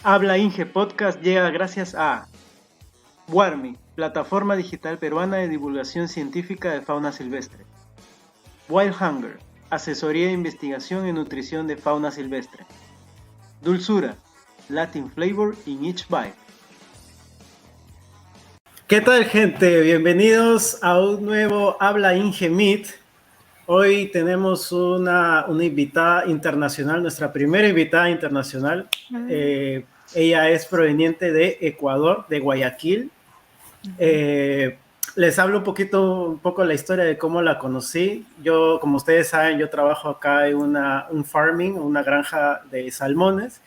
Habla Inge Podcast llega gracias a WARMI, plataforma digital peruana de divulgación científica de fauna silvestre. Wild Hunger, asesoría de investigación y nutrición de fauna silvestre. Dulzura, Latin flavor in each bite. ¿Qué tal, gente? Bienvenidos a un nuevo Habla Inge Meet. Hoy tenemos una invitada internacional, nuestra primera invitada internacional. Ella es proveniente de Ecuador, de Guayaquil. Les hablo un poco la historia de cómo la conocí. Yo, como ustedes saben, yo trabajo acá en un farming, una granja de salmones,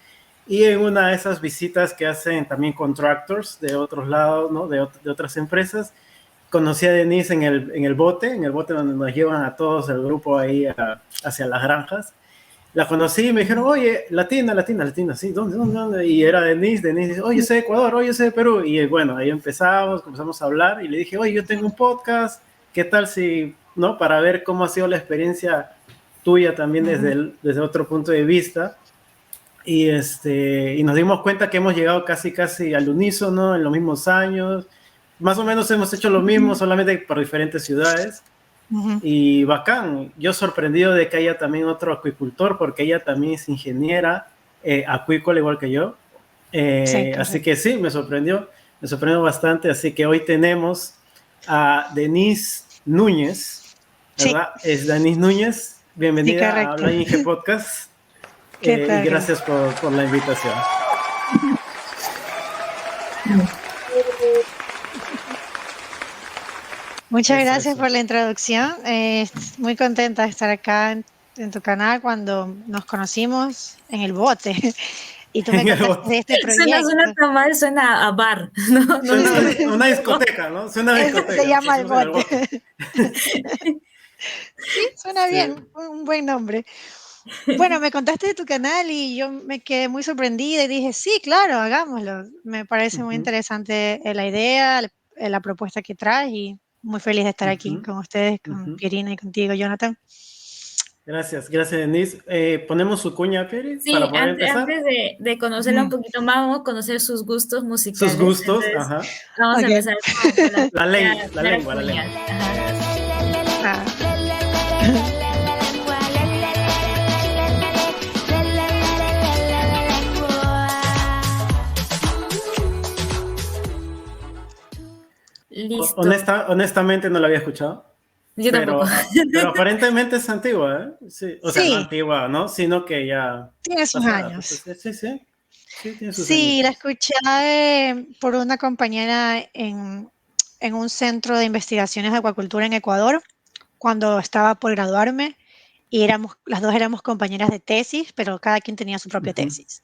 y en una de esas visitas que hacen también contractors de otros lados, ¿no? de otras empresas, conocí a Denise en el bote donde nos llevan a todos el grupo ahí hacia las granjas. La conocí y me dijeron, oye, latina, sí, ¿dónde? Y era Denise dice, oye, yo soy de Ecuador, oye, yo soy de Perú. Y bueno, ahí comenzamos a hablar y le dije, oye, yo tengo un podcast, ¿qué tal si, no? Para ver cómo ha sido la experiencia tuya también desde otro punto de vista. Y nos dimos cuenta que hemos llegado casi al unísono en los mismos años. Más o menos hemos hecho lo mismo, solamente por diferentes ciudades. Y bacán, yo sorprendido de que haya también otro acuicultor, porque ella también es ingeniera acuícola igual que yo. Sí, así que sí, me sorprendió bastante. Así que hoy tenemos a Denise Núñez, ¿verdad? Sí. Es Denise Núñez, bienvenida a Habla Inge Podcast. Y gracias por la invitación. Muchas gracias por la introducción. Muy contenta de estar acá en tu canal cuando nos conocimos en el bote. Y tú me contaste de este proyecto. Suena tan mal, suena a bar. Suena una discoteca, ¿no? Suena a discoteca. Se llama el bote. Sí, suena bien, un buen nombre. Bueno, me contaste de tu canal y yo me quedé muy sorprendida y dije, sí, claro, hagámoslo. Me parece muy interesante la idea, la propuesta que traes y muy feliz de estar aquí con ustedes, con Pierina y contigo, Jonathan. Gracias, Denise. ¿Ponemos su cuña, Pieri? Sí, para poder empezar. Antes de conocerla un poquito más, vamos a conocer sus gustos musicales. Sus gustos, entonces, ajá. Vamos a empezar con la lengua. Listo. Honestamente no la había escuchado. Yo tampoco. Pero aparentemente es antigua, ¿eh? Sí. O sea, no antigua, ¿no? Sino que ya... Tiene sus años. Sí, tiene sus años. La escuché por una compañera en un centro de investigaciones de acuacultura en Ecuador, cuando estaba por graduarme, y las dos éramos compañeras de tesis, pero cada quien tenía su propia tesis.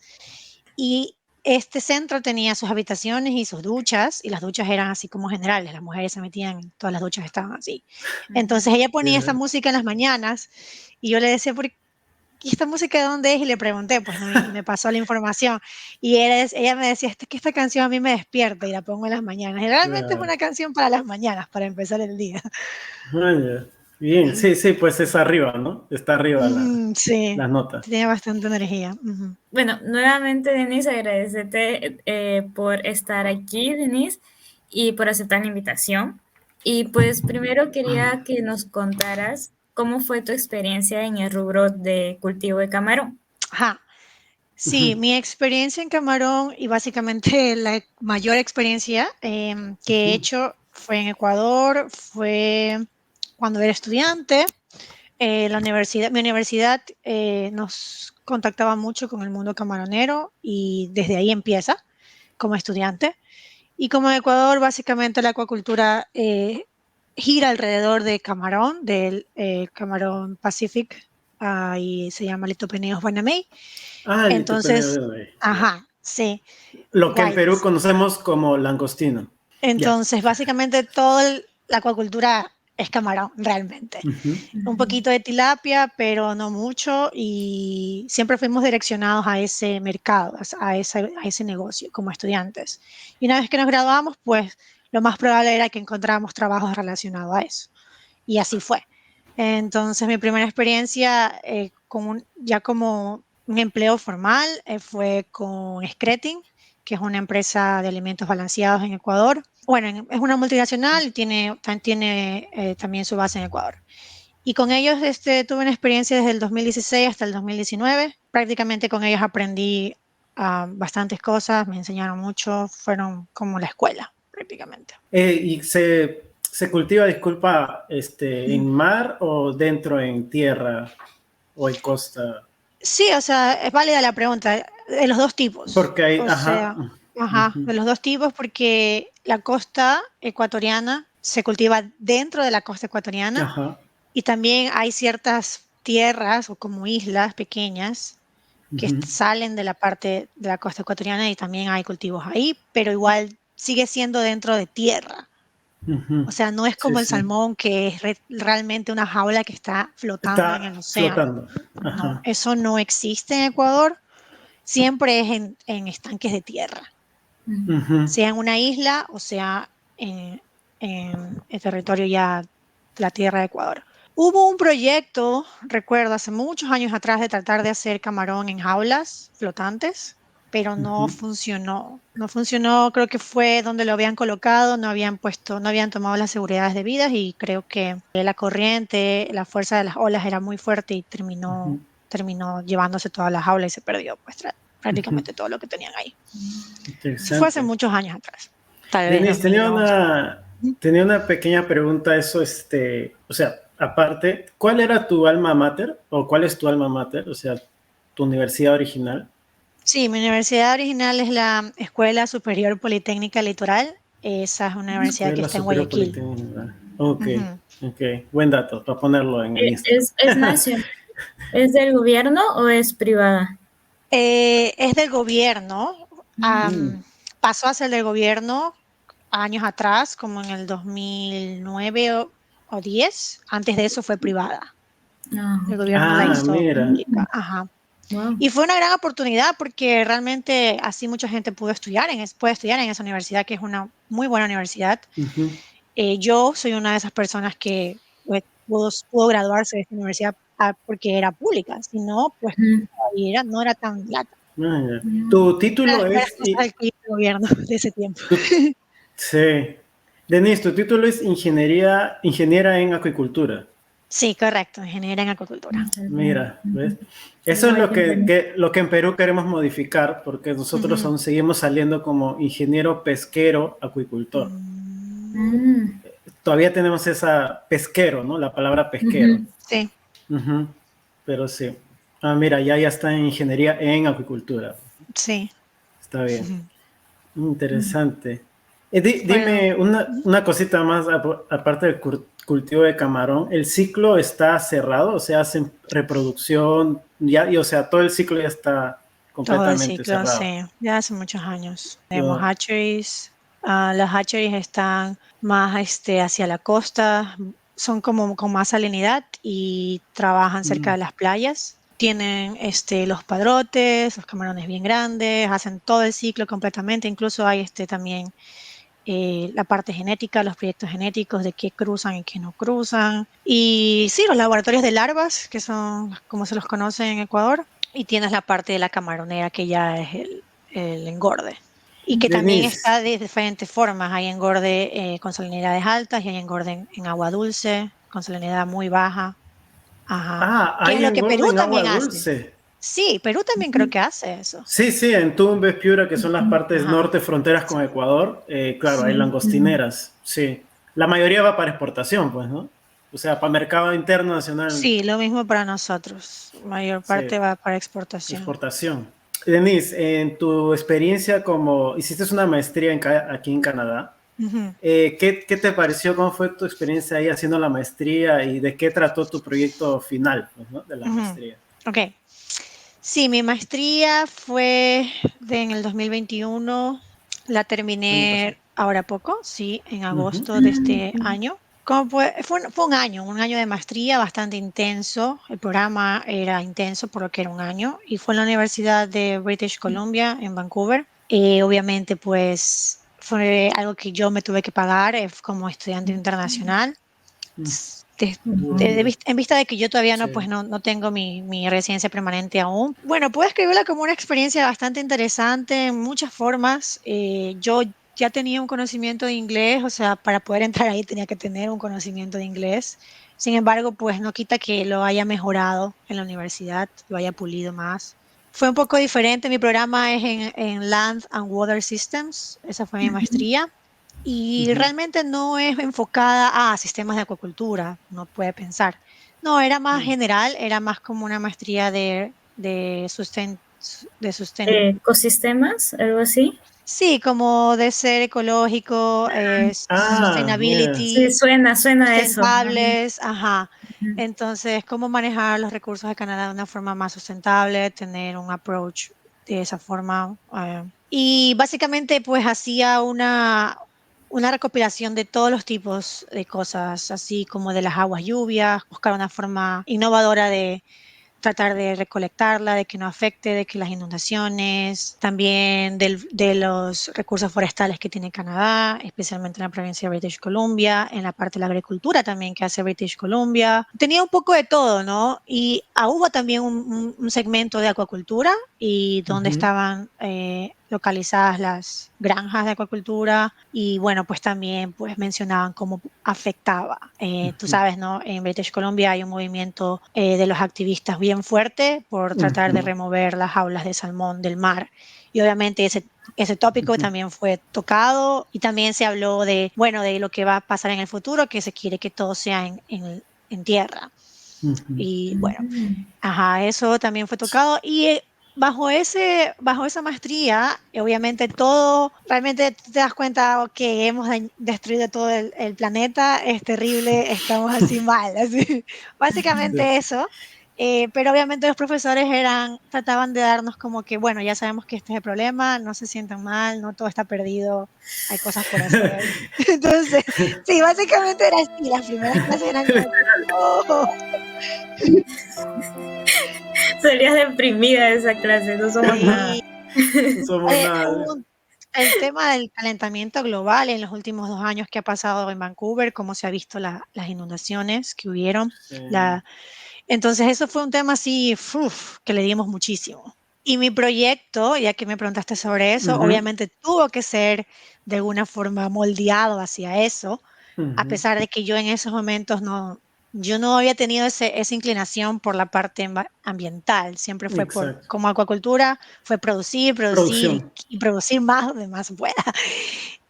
Y este centro tenía sus habitaciones y sus duchas, y las duchas eran así como generales, las mujeres se metían, todas las duchas estaban así. Entonces ella ponía esta música en las mañanas, y yo le decía, ¿y esta música de dónde es? Y le pregunté, pues, ¿no? Y me pasó la información. Y ella me decía, que esta canción a mí me despierta y la pongo en las mañanas. Y realmente es una canción para las mañanas, para empezar el día. Bien, sí, pues es arriba, ¿no? Está arriba las notas. Tiene bastante energía. Bueno, nuevamente, Denise, agradecerte por estar aquí, Denise, y por aceptar la invitación. Y pues primero quería que nos contaras cómo fue tu experiencia en el rubro de cultivo de camarón. Ajá. Sí, mi experiencia en camarón y básicamente la mayor experiencia que he hecho fue en Ecuador, fue cuando era estudiante. Mi universidad nos contactaba mucho con el mundo camaronero y desde ahí empieza como estudiante. Y como en Ecuador, básicamente la acuacultura gira alrededor de camarón, del camarón Pacific, y se llama Litopeneus banamei. Entonces, sí. Lo que en Perú conocemos como langostino. Entonces, básicamente toda la acuacultura es camarón, realmente. Un poquito de tilapia, pero no mucho, y siempre fuimos direccionados a ese mercado, a ese negocio como estudiantes. Y una vez que nos graduamos, pues lo más probable era que encontráramos trabajos relacionados a eso. Y así fue. Entonces, mi primera experiencia ya como un empleo formal fue con Scretin, que es una empresa de alimentos balanceados en Ecuador. Bueno, es una multinacional y tiene también su base en Ecuador. Y con ellos tuve una experiencia desde el 2016 hasta el 2019. Prácticamente con ellos aprendí bastantes cosas, me enseñaron mucho, fueron como la escuela prácticamente. ¿Y se cultiva, disculpa, en mar o dentro en tierra o en costa? Sí, o sea, es válida la pregunta, de los dos tipos. Porque hay, O sea, de los dos tipos, porque la costa ecuatoriana se cultiva dentro de la costa ecuatoriana. Ajá. Y también hay ciertas tierras o como islas pequeñas que salen de la parte de la costa ecuatoriana y también hay cultivos ahí, pero igual sigue siendo dentro de tierra. O sea, no es como el salmón que es realmente una jaula que está flotando en el océano. Flotando. No, eso no existe en Ecuador. Siempre es en estanques de tierra. Sea en una isla o sea en el territorio ya de la tierra de Ecuador. Hubo un proyecto, recuerdo, hace muchos años atrás de tratar de hacer camarón en jaulas flotantes, pero no funcionó. No funcionó, creo que fue donde lo habían colocado, no habían tomado las seguridades debidas y creo que la corriente, la fuerza de las olas era muy fuerte y terminó llevándose toda la jaula y se perdió pues prácticamente todo lo que tenían ahí. Fue hace muchos años atrás. Denise, tenía una pequeña pregunta, eso, o sea, aparte, ¿cuál era tu alma mater? ¿O cuál es tu alma mater? O sea, tu universidad original. Sí, mi universidad original es la Escuela Superior Politécnica Litoral. Esa es una universidad que está en Guayaquil. Ok, buen dato, para ponerlo en el Instagram. ¿Es nacional? ¿Es del gobierno o es privada? Es del gobierno. Pasó a ser del gobierno años atrás, como en el 2009 o 10. Antes de eso fue privada. El gobierno la hizo pública. Ajá. Wow. Y fue una gran oportunidad porque realmente así mucha gente puede estudiar en esa universidad, que es una muy buena universidad. Yo soy una de esas personas que pudo graduarse de esta universidad porque era pública, si no, pues no era tan plata. Tu título es... el gobierno de ese tiempo. Sí. Denise, tu título es ingeniera en acuicultura. Sí, correcto, ingeniera en acuicultura. Mira, ¿ves? Eso es lo que en Perú queremos modificar, porque nosotros aún seguimos saliendo como ingeniero pesquero acuicultor. Todavía tenemos esa pesquero, ¿no? La palabra pesquero. Sí. Pero sí. Mira, ya está en ingeniería en acuicultura. Sí. Está bien. Interesante. Dime una cosita más, aparte del cultivo de camarón, ¿el ciclo está cerrado? O sea, hacen reproducción, o sea, todo el ciclo ya está completamente cerrado. Todo el ciclo, sí, ya hace muchos años. Tenemos hatcheries, las hatcheries están más hacia la costa, son como con más salinidad y trabajan cerca de las playas. Tienen los padrotes, los camarones bien grandes, hacen todo el ciclo completamente, incluso hay también la parte genética, los proyectos genéticos de qué cruzan y qué no cruzan. Y sí, los laboratorios de larvas, que son como se los conoce en Ecuador. Y tienes la parte de la camaronera, que ya es el engorde. Y que también está de diferentes formas. Hay engorde con salinidades altas y hay engorde en agua dulce, con salinidad muy baja. Ajá. Hay es lo que Perú también dulce. Hace. Sí, Perú también creo que hace eso. Sí, en Tumbes, Piura, que son las partes norte, fronteras con Ecuador, claro, hay langostineras, sí. La mayoría va para exportación, pues, ¿no? O sea, para mercado interno, nacional. Sí, lo mismo para nosotros. La mayor parte va para exportación. Denise, en tu experiencia hiciste una maestría aquí en Canadá, ¿qué te pareció? ¿Cómo fue tu experiencia ahí haciendo la maestría y de qué trató tu proyecto final, pues, ¿no? De la maestría. Ok. Sí, mi maestría fue en el 2021, la terminé ahora poco, sí, en agosto de este año. Fue un año de maestría bastante intenso, el programa era intenso por lo que era un año y fue en la Universidad de British Columbia en Vancouver. Obviamente pues fue algo que yo me tuve que pagar como estudiante internacional. En vista de que yo todavía no, Sí. pues no tengo mi residencia permanente aún. Bueno, puedo escribirla como una experiencia bastante interesante en muchas formas. Yo ya tenía un conocimiento de inglés, o sea, para poder entrar ahí tenía que tener un conocimiento de inglés. Sin embargo, pues no quita que lo haya mejorado en la universidad, lo haya pulido más. Fue un poco diferente, mi programa es en Land and Water Systems, esa fue mi maestría. Y realmente no es enfocada a sistemas de acuacultura, uno puede pensar. No, era más general, era más como una maestría de ¿Ecosistemas? ¿Algo así? sí, como de ser ecológico, Mira. Sí, sustainability, suena a eso. Ajá. sustentables, ajá. Entonces, cómo manejar los recursos de Canadá de una forma más sustentable, tener un approach de esa forma. Y básicamente, pues hacía una recopilación de todos los tipos de cosas, así como de las aguas lluvias, buscar una forma innovadora de tratar de recolectarla, de que no afecte, de que las inundaciones, también de los recursos forestales que tiene Canadá, especialmente en la provincia de British Columbia, en la parte de la agricultura también que hace British Columbia. Tenía un poco de todo, ¿no? Y hubo también un segmento de acuacultura y donde estaban localizadas las granjas de acuacultura y bueno, pues también pues mencionaban cómo afectaba. Tú sabes, ¿no? En British Columbia hay un movimiento de los activistas bien fuerte por tratar de remover las jaulas de salmón del mar. Y obviamente ese tópico también fue tocado y también se habló de, bueno, de lo que va a pasar en el futuro, que se quiere que todo sea en tierra. Y bueno, ajá, eso también fue tocado y bajo esa maestría, obviamente todo, realmente te das cuenta que hemos destruido todo el planeta, es terrible, estamos así mal, así. Básicamente eso. Pero obviamente los profesores trataban de darnos como que, bueno, ya sabemos que este es el problema, no se sientan mal, no todo está perdido, hay cosas por hacer. Entonces, sí, básicamente era así, las primeras clases eran como que, no. Salías deprimida de esa clase, no somos nada. Sí. No somos nada. El tema del calentamiento global en los últimos 2 años que ha pasado en Vancouver, cómo se ha visto las inundaciones que hubieron. Entonces eso fue un tema así que le dimos muchísimo. Y mi proyecto, ya que me preguntaste sobre eso, obviamente tuvo que ser de alguna forma moldeado hacia eso, a pesar de que yo en esos momentos yo no había tenido esa inclinación por la parte ambiental, siempre fue Exacto. como acuacultura, fue producir Producción. y producir más donde más pueda.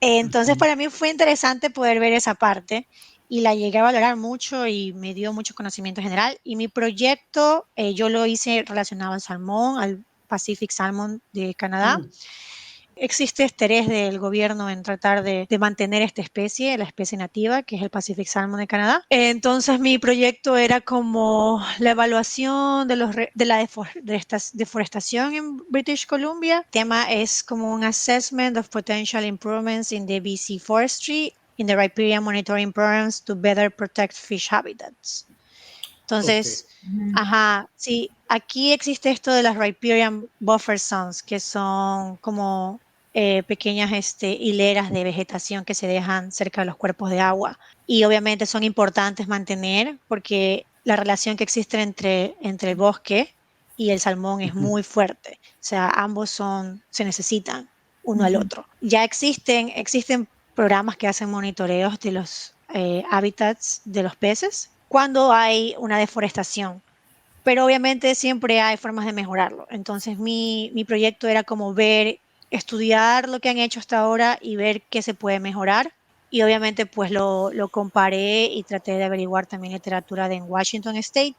Entonces para mí fue interesante poder ver esa parte y la llegué a valorar mucho y me dio mucho conocimiento general. Y mi proyecto yo lo hice relacionado al salmón, al Pacific Salmon de Canadá. Existe interés del gobierno en tratar de mantener esta especie, la especie nativa, que es el Pacific Salmon de Canadá. Entonces mi proyecto era como la evaluación de la deforestación en British Columbia. El tema es como un assessment of potential improvements in the BC forestry in the riparian monitoring programs to better protect fish habitats. Entonces, ajá, sí, aquí existe esto de las riparian buffer zones, que son como pequeñas hileras de vegetación que se dejan cerca de los cuerpos de agua. Y obviamente son importantes mantener porque la relación que existe entre el bosque y el salmón es muy fuerte. O sea, ambos se necesitan uno al otro. Ya existen programas que hacen monitoreos de los hábitats de los peces cuando hay una deforestación. Pero obviamente siempre hay formas de mejorarlo. Entonces mi proyecto era como estudiar lo que han hecho hasta ahora y ver qué se puede mejorar. Y obviamente pues lo comparé y traté de averiguar también literatura en Washington State,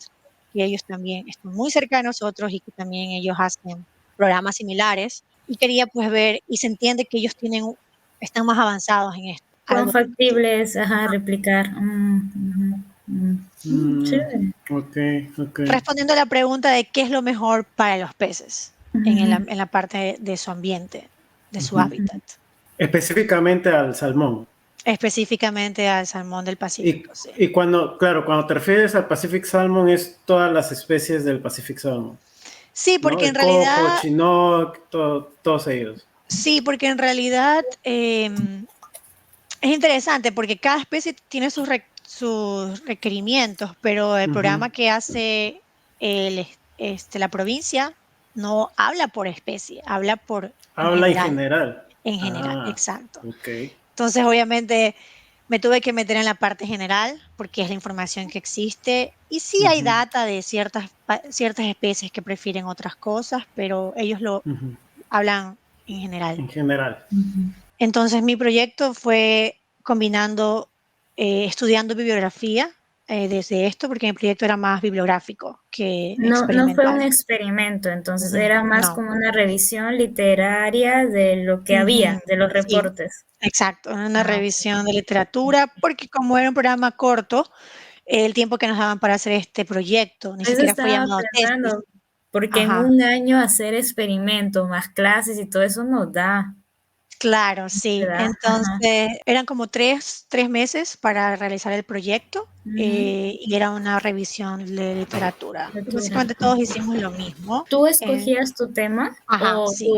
que ellos también están muy cerca de nosotros y que también ellos hacen programas similares. Y quería pues ver, y se entiende que ellos están más avanzados en esto. ¿Cuán Algo factible es replicar? Chévere. Ok. respondiendo a la pregunta de qué es lo mejor para los peces en la parte de su ambiente, de su hábitat. Específicamente al salmón. Específicamente al salmón del Pacífico, sí. Y cuando te refieres al Pacific Salmon, es todas las especies del Pacific Salmon. Sí, porque ¿no? en Coho, realidad... Chinook, todos ellos. Sí, porque en realidad es interesante porque cada especie tiene sus sus requerimientos, pero el programa que hace la provincia no habla por especie, habla por Habla en general. en general, Ah, exacto. ok. Entonces, obviamente, me tuve que meter en la parte general porque es la información que existe. Y sí hay data de ciertas especies que prefieren otras cosas, pero ellos lo hablan en general. En general. Entonces, mi proyecto fue combinando, estudiando bibliografía desde esto, porque mi proyecto era más bibliográfico que No fue un experimental. experimento, entonces era más No. como una revisión literaria de lo que había, de los Sí, reportes. exacto, una Ah, revisión de literatura, porque como era un programa corto, el tiempo que nos daban para hacer este proyecto, ni eso siquiera fue estaba llamado tesis. pensando, porque en Ajá, un año hacer experimentos más clases y todo eso nos da, claro, sí. ¿verdad? Ajá. Entonces, eran como tres meses para realizar el proyecto Ujú. y era una revisión de literatura. Y Lectura. básicamente todos hicimos lo mismo. ¿Tú eh, escogías tu tema ajá, o sí.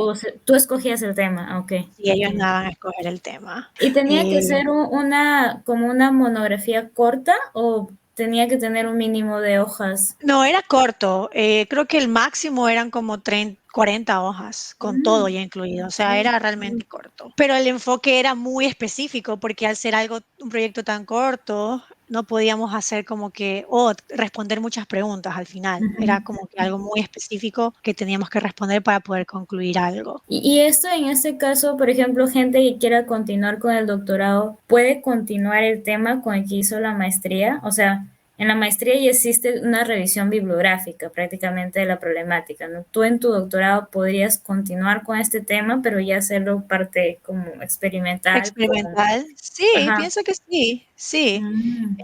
tú escogías el tema? Ok, Sí, ellos entiendo. andaban a escoger el tema. ¿Y tenía que Eh, ser como una monografía corta o tenía que tener un mínimo de hojas? No, era corto. Creo que el máximo eran como 30, 40 hojas, con todo ya incluido. O sea, era realmente corto. Pero el enfoque era muy específico porque al ser un proyecto tan corto, no podíamos hacer como que, responder muchas preguntas al final. Era como que algo muy específico que teníamos que responder para poder concluir algo. Y esto en este caso, por ejemplo, gente que quiera continuar con el doctorado, ¿puede continuar el tema con el que hizo la maestría? O sea, en la maestría ya existe una revisión bibliográfica prácticamente de la problemática, ¿no? Tú en tu doctorado podrías continuar con este tema, pero ya hacerlo parte como experimental con... Experimental, sí, Ajá. pienso que sí, sí. Mm.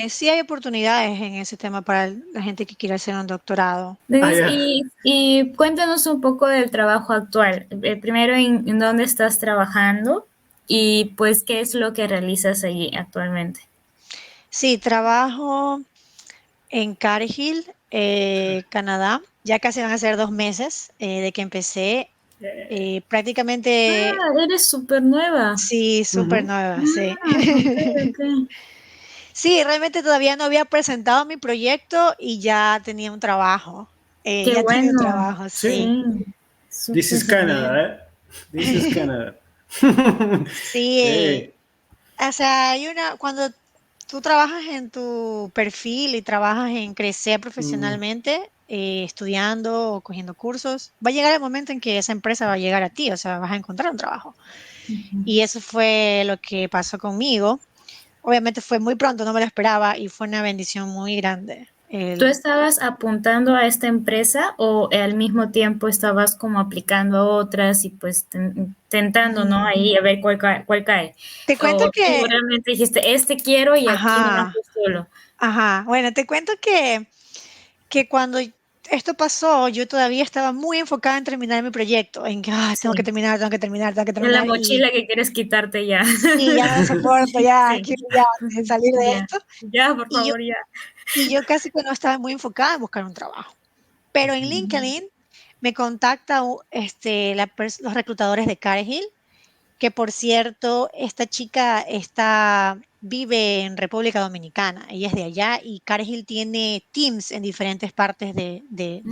Sí hay oportunidades en ese tema para la gente que quiere hacer un doctorado. Ah, Denise, ya. y cuéntanos un poco del trabajo actual. Primero, en dónde estás trabajando y pues qué es lo que realizas allí actualmente. Sí, trabajo en Cargill, Canadá. Ya casi van a ser 2 meses de que empecé. Prácticamente, Ah, eres súper nueva. sí, súper Ujú. nueva, sí. Ok, ok. Sí, realmente todavía no había presentado mi proyecto y ya tenía un trabajo. Qué Ya tenía un bueno. trabajo, Sí. sí. Sí, This súper is genial. Canada, ¿eh? This is Canada. Sí, Sí. o sea, cuando tú trabajas en tu perfil y trabajas en crecer Mm, profesionalmente, estudiando o cogiendo cursos, va a llegar el momento en que esa empresa va a llegar a ti, o sea, vas a encontrar un trabajo. Y eso fue lo que pasó conmigo. Obviamente fue muy pronto, no me lo esperaba y fue una bendición muy grande. ¿Tú estabas apuntando a esta empresa o al mismo tiempo estabas como aplicando a otras y pues tentando, ¿no? Mm, Ahí a ver cuál cae. Te cuento O tú que, realmente dijiste, este quiero y aquí no más ajá, solo. ajá, bueno, te cuento que cuando esto pasó, yo todavía estaba muy enfocada en terminar mi proyecto, en que tengo que Sí. terminar, tengo que terminar, tengo que En la terminar. Y mochila que quieres quitarte ya. sí, ya no lo soporto, ya Sí. quiero ya salir de Ya. esto. Ya, por Y yo, favor, ya. y yo casi que no estaba muy enfocada en buscar un trabajo. Pero en LinkedIn me contacta los reclutadores de Cargill, que por cierto, esta chica vive en República Dominicana, ella es de allá y Cargill tiene teams en diferentes partes Mm. del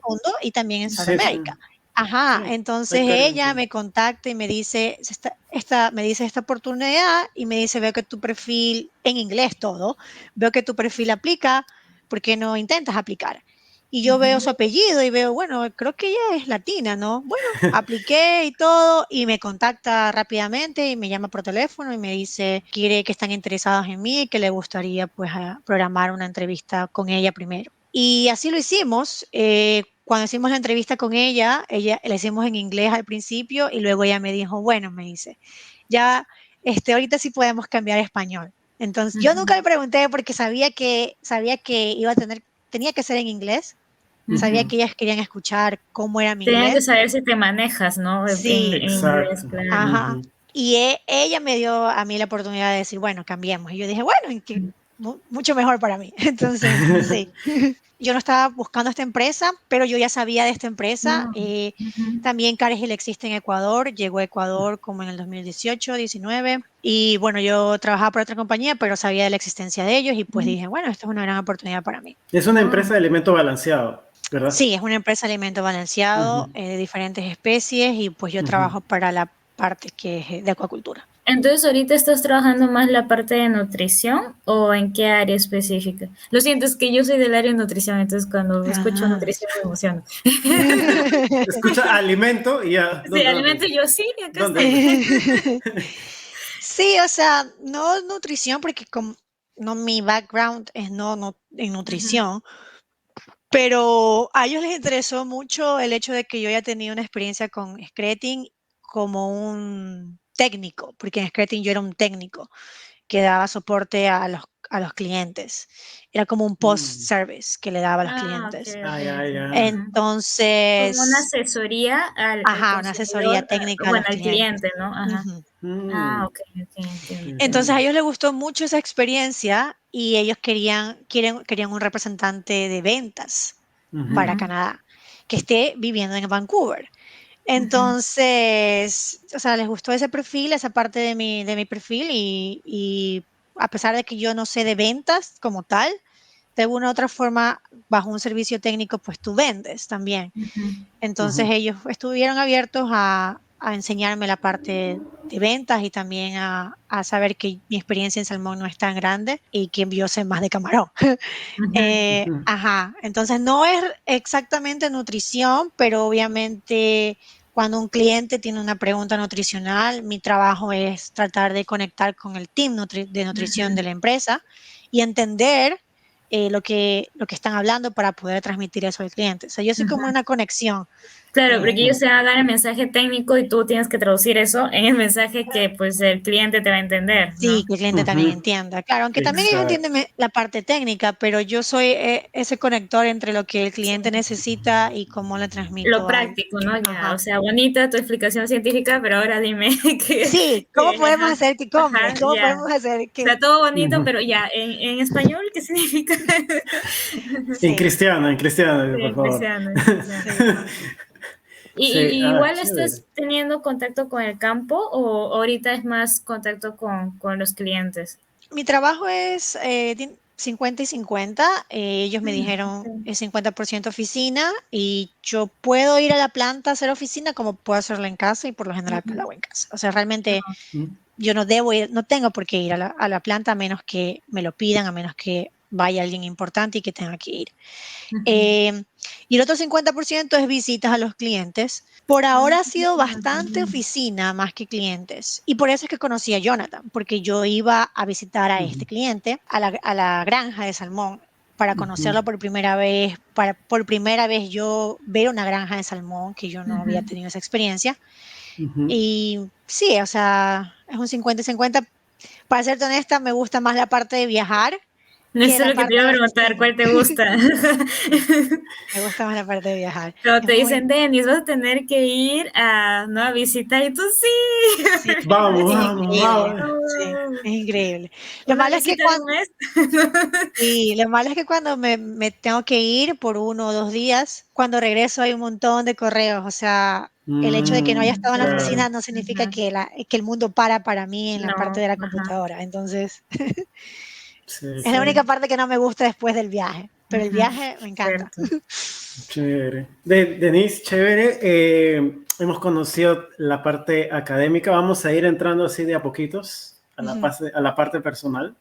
mundo y también en sí, sí. Sudamérica. Ajá, Sí. entonces Hay ella corriente. me contacta y me dice me dice esta oportunidad y me dice, veo que tu perfil, en inglés todo, veo que tu perfil aplica, ¿por qué no intentas aplicar? Y yo veo su apellido y veo, bueno, creo que ella es latina, ¿no? Bueno, apliqué y todo y me contacta rápidamente y me llama por teléfono y me dice, quiere que están interesados en mí y que le gustaría pues programar una entrevista con ella primero. Y así lo hicimos. Cuando hicimos la entrevista con ella la hicimos en inglés al principio y luego ella me dijo, bueno, me dice, ya, ahorita sí podemos cambiar a español. Entonces, yo nunca le pregunté porque sabía que tenía que ser en inglés, sabía Ujú. que ellas querían escuchar cómo era mi Tenían que inglés. saber si te manejas, ¿no? Sí, En inglés, Exacto. claro. ajá. Ujú. Y ella me dio a mí la oportunidad de decir, bueno, cambiemos. Y yo dije, bueno, mucho mejor para mí. Entonces, sí. Yo no estaba buscando esta empresa, pero yo ya sabía de esta empresa. También Cargill existe en Ecuador, llegó a Ecuador como en el 2018, 19. Y bueno, yo trabajaba para otra compañía, pero sabía de la existencia de ellos y pues dije, bueno, esto es una gran oportunidad para mí. Es una empresa de alimento balanceado, ¿verdad? Sí, es una empresa de alimento balanceado de diferentes especies y pues yo trabajo para la parte que es de acuacultura. Entonces, ¿ahorita estás trabajando más la parte de nutrición o en qué área específica? Lo siento, es que yo soy del área de nutrición, entonces cuando escucho nutrición me emociono. Escucha alimento y ya. Sí, alimento yo sí, acá ¿Dónde? Sí, o sea, no nutrición porque como no mi background es no en nutrición, pero a ellos les interesó mucho el hecho de que yo haya tenido una experiencia con Screting como un técnico, porque en Screting yo era un técnico que daba soporte a los clientes. Era como un post-service que le daba a los Ok, clientes. Ah, ok, ya, ok. ya. Como una Entonces, asesoría al ajá, una asesoría consumidor, técnica a bueno, los al clientes. cliente, ¿no? Ajá. Ujú. Ok, ok, entiendo, Entonces entiendo. a ellos les gustó mucho esa experiencia y ellos querían un representante de ventas para Canadá que esté viviendo en Vancouver. Entonces, o sea, les gustó ese perfil, esa parte de mi perfil y a pesar de que yo no sé de ventas como tal, de una u otra forma, bajo un servicio técnico, pues tú vendes también. Entonces ellos estuvieron abiertos a enseñarme la parte de ventas y también a saber que mi experiencia en salmón no es tan grande y que yo sé más de camarón. Ajá, entonces no es exactamente nutrición, pero obviamente cuando un cliente tiene una pregunta nutricional, mi trabajo es tratar de conectar con el team de nutrición de la empresa y entender lo que están hablando para poder transmitir eso al cliente. O sea, yo soy como una conexión. Claro, porque eh, ellos te van a dar el mensaje técnico y tú tienes que traducir eso en el mensaje que pues el cliente te va a entender, Sí, ¿no? que el cliente también entienda. Claro, aunque también ellos Exacto. entienden la parte técnica, pero yo soy ese conector entre lo que el cliente Sí. necesita y cómo le Lo transmito al... práctico, ¿no? Ya, o Ajá. sea, bonita tu explicación científica, pero ahora dime Sí, ¿cómo podemos ajá, hacer que compre? ajá, ¿Cómo ya. podemos hacer O sea, que... todo bonito, pero ya, en español, ¿qué significa? Sí, En cristiano, por Sí, favor. cristiano, cristiano. sí. Sí, Y igual chévere. estás teniendo contacto con el campo o ahorita es más contacto con los clientes. Mi trabajo es 50 y 50. Ellos me dijeron Ok. es 50% oficina y yo puedo ir a la planta a hacer oficina como puedo hacerla en casa y por lo general pues, la hago en casa. O sea, realmente yo no debo ir, no tengo por qué ir a la planta a menos que me lo pidan, a menos que vaya alguien importante y que tenga que ir. Eh, y el otro 50% es visitas a los clientes. Por ahora ha sido bastante oficina más que clientes. Y por eso es que conocí a Jonathan, porque yo iba a visitar a este cliente, a la granja de salmón, para conocerlo por primera vez, para por primera vez yo ver una granja de salmón, que yo no había tenido esa experiencia. Y sí, o sea, es un 50 y 50. Para serte honesta, me gusta más la parte de viajar que Eso es la lo que te parte iba a de preguntar, oficina. ¿cuál te gusta? Sí, me gusta más la parte de viajar. Pero Es te muy, dicen, Denis, vas a tener que ir a, ¿no? A visitar, y tú sí. sí, Vamos, es vamos, increíble. vamos. Sí, Oh, es increíble. Lo una malo es que visita de un cuando, mes. sí, lo malo es que cuando me tengo que ir por 1 o 2 días, cuando regreso hay un montón de correos. O sea, el hecho de que no haya estado en la Claro. oficina no significa que el mundo para mí en la parte No, de la ajá, computadora. Entonces, Sí, es la sí. única parte que no me gusta después del viaje. Pero el ajá, viaje me encanta. cierto. Chévere. Denise, chévere. Hemos conocido la parte académica. Vamos a ir entrando así de a poquitos Ujú, a la parte personal.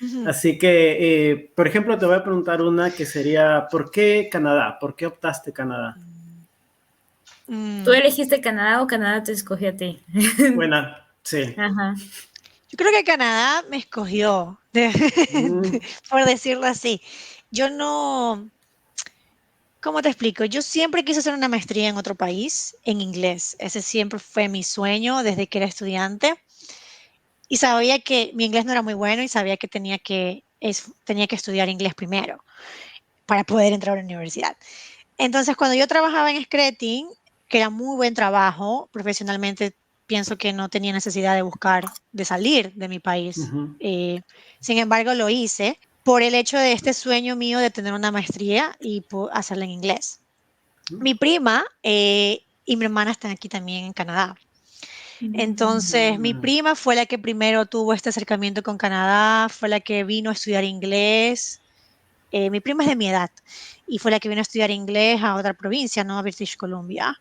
ujú. Así que, por ejemplo, te voy a preguntar una que sería, ¿por qué Canadá? ¿Por qué optaste Canadá? ¿Tú Mm, elegiste Canadá o Canadá te escogió a ti? Buena, sí. Ajá. Yo creo que Canadá me escogió, Mm, por decirlo así. Yo no, ¿cómo te explico? Yo siempre quise hacer una maestría en otro país, en inglés. Ese siempre fue mi sueño desde que era estudiante. Y sabía que mi inglés no era muy bueno y sabía que tenía que estudiar inglés primero para poder entrar a la universidad. Entonces, cuando yo trabajaba en Screting, que era muy buen trabajo, profesionalmente pienso que no tenía necesidad de salir de mi país. Ujú. Sin embargo, lo hice por el hecho de este sueño mío de tener una maestría y hacerla en inglés. Mi prima y mi hermana están aquí también en Canadá. Entonces, mi prima fue la que primero tuvo este acercamiento con Canadá, fue la que vino a estudiar inglés. Mi prima es de mi edad y fue la que vino a estudiar inglés a otra provincia, ¿no? A British Columbia.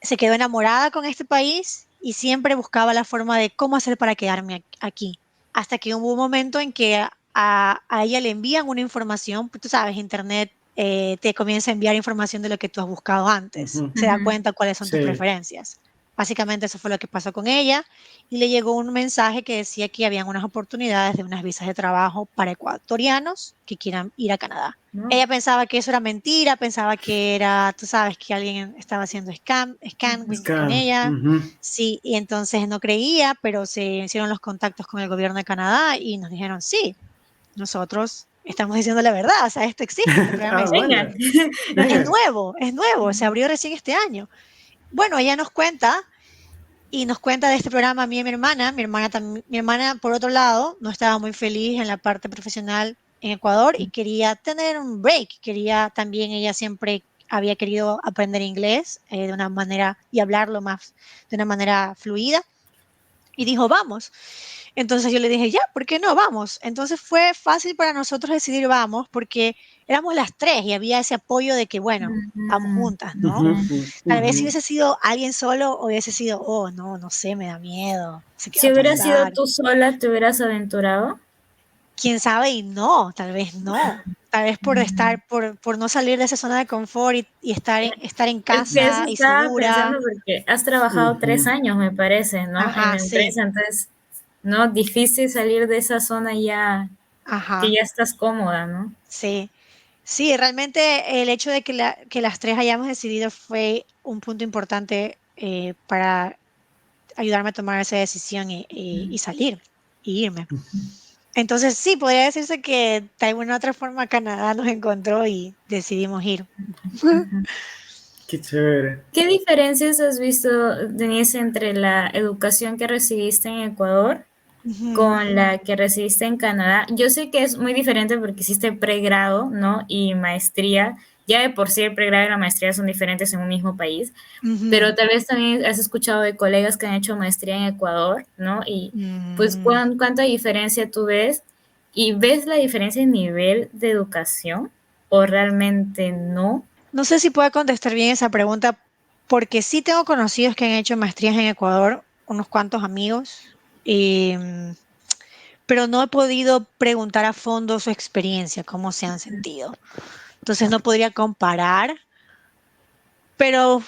Se quedó enamorada con este país y siempre buscaba la forma de cómo hacer para quedarme aquí. Hasta que hubo un momento en que a ella le envían una información, pues tú sabes, Internet te comienza a enviar información de lo que tú has buscado antes. Ujú. Se da cuenta cuáles son tus Sí. preferencias. Básicamente eso fue lo que pasó con ella y le llegó un mensaje que decía que habían unas oportunidades de unas visas de trabajo para ecuatorianos que quieran ir a Canadá. ¿no? Ella pensaba que eso era mentira, pensaba que era, tú sabes, que alguien estaba haciendo scamming con Scam. ella. Ujú. Sí, y entonces no creía, pero se hicieron los contactos con el gobierno de Canadá y nos dijeron, sí, nosotros estamos diciendo la verdad, o sea, esto existe, este programa Ah, existe. Venga. bueno. Venga. Es nuevo, se abrió recién este año. Bueno, ella nos cuenta y nos cuenta de este programa a mí y a mi hermana. Mi hermana, por otro lado, no estaba muy feliz en la parte profesional en Ecuador y quería tener un break. Quería también, ella siempre había querido aprender inglés de una manera y hablarlo más de una manera fluida. Y dijo, vamos. Entonces yo le dije, ya, ¿por qué no? Vamos. Entonces fue fácil para nosotros decidir vamos porque éramos las tres y había ese apoyo de que, bueno, vamos juntas, ¿no? Ujú, Ok. Tal vez si ujú. hubiese sido alguien solo, hubiese sido, oh, no, no sé, me da miedo, no sé qué va Si a hubieras sido pasar. tú sola, ¿te hubieras aventurado? Quién sabe y no, tal vez no. Tal vez Mm. por no salir de esa zona de confort y estar en Es que eso casa y estaba segura. pensando porque has trabajado 3 años, me parece, ¿no? En Ajá, la sí, empresa, entonces, ¿no? Difícil salir de esa zona ya, que ajá, ya estás cómoda, ¿no? sí. Sí, realmente el hecho de que las tres hayamos decidido fue un punto importante para ayudarme a tomar esa decisión y salir y irme. Entonces sí, podría decirse que de alguna otra forma Canadá nos encontró y decidimos ir. Qué chévere. ¿Qué diferencias has visto, Denise, entre la educación que recibiste en Ecuador Ujú, con la que recibiste en Canadá? Yo sé que es muy diferente porque hiciste pregrado, ¿no? Y maestría. Ya de por sí el pregrado y la maestría son diferentes en un mismo país, ujú, pero tal vez también has escuchado de colegas que han hecho maestría en Ecuador, ¿no? Y pues mm. cuánta diferencia tú ves y ves la diferencia en nivel de educación o realmente no. No sé si puedo contestar bien esa pregunta porque sí tengo conocidos que han hecho maestrías en Ecuador, unos cuantos amigos, em, pero no he podido preguntar a fondo su experiencia, cómo se han sentido. Entonces no podría comparar, pero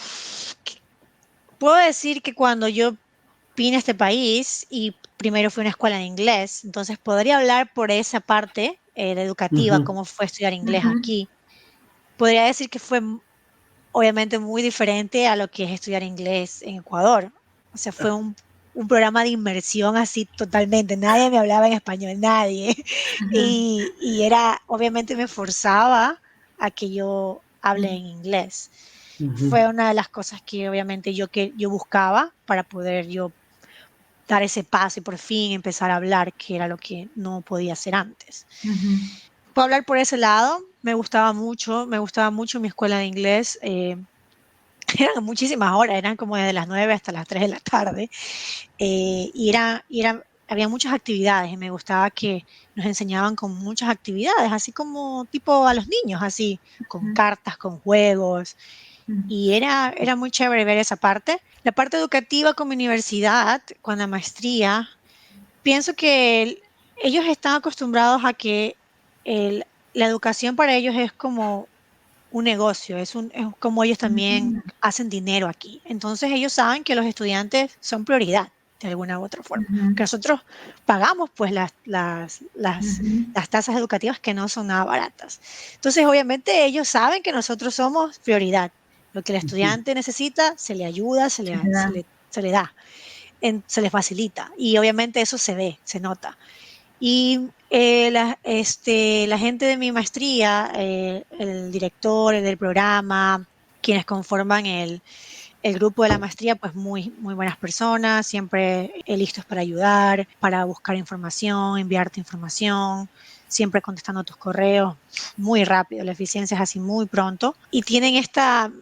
puedo decir que cuando yo vine a este país y primero fui a una escuela de inglés, entonces podría hablar por esa parte de educativa, Ujú. cómo fue estudiar inglés Ujú, aquí. Podría decir que fue obviamente muy diferente a lo que es estudiar inglés en Ecuador. O sea, fue un programa de inmersión así totalmente. Nadie me hablaba en español, nadie. ujú, Y era, obviamente me forzaba a que yo hable en inglés. Ujú. Fue una de las cosas que obviamente yo buscaba para poder yo dar ese paso y por fin empezar a hablar, que era lo que no podía hacer antes. ujú, Puedo hablar por ese lado, me gustaba mucho mi escuela de inglés. Eran muchísimas horas, eran como desde las 9 hasta las 3 de la tarde, había muchas actividades y me gustaba que nos enseñaban con muchas actividades, así como tipo a los niños, así, con cartas, con juegos, y era muy chévere ver esa parte. La parte educativa con mi universidad, con la maestría, pienso que ellos están acostumbrados a que el- la educación para ellos es como un negocio, es como ellos también ujú, hacen dinero aquí. Entonces ellos saben que los estudiantes son prioridad de alguna u otra forma. ujú, Que nosotros pagamos pues ujú, las tasas educativas que no son nada baratas. Entonces obviamente ellos saben que nosotros somos prioridad. Lo que el estudiante necesita, se le ayuda, ¿verdad? se le da, se le facilita. Y obviamente eso se ve, se nota. Y la gente de mi maestría, el director del programa, quienes conforman El grupo de la maestría, pues muy, muy buenas personas, siempre listos para ayudar, para buscar información, enviarte información, siempre contestando tus correos muy rápido, la eficiencia es así muy pronto. Y tienen esta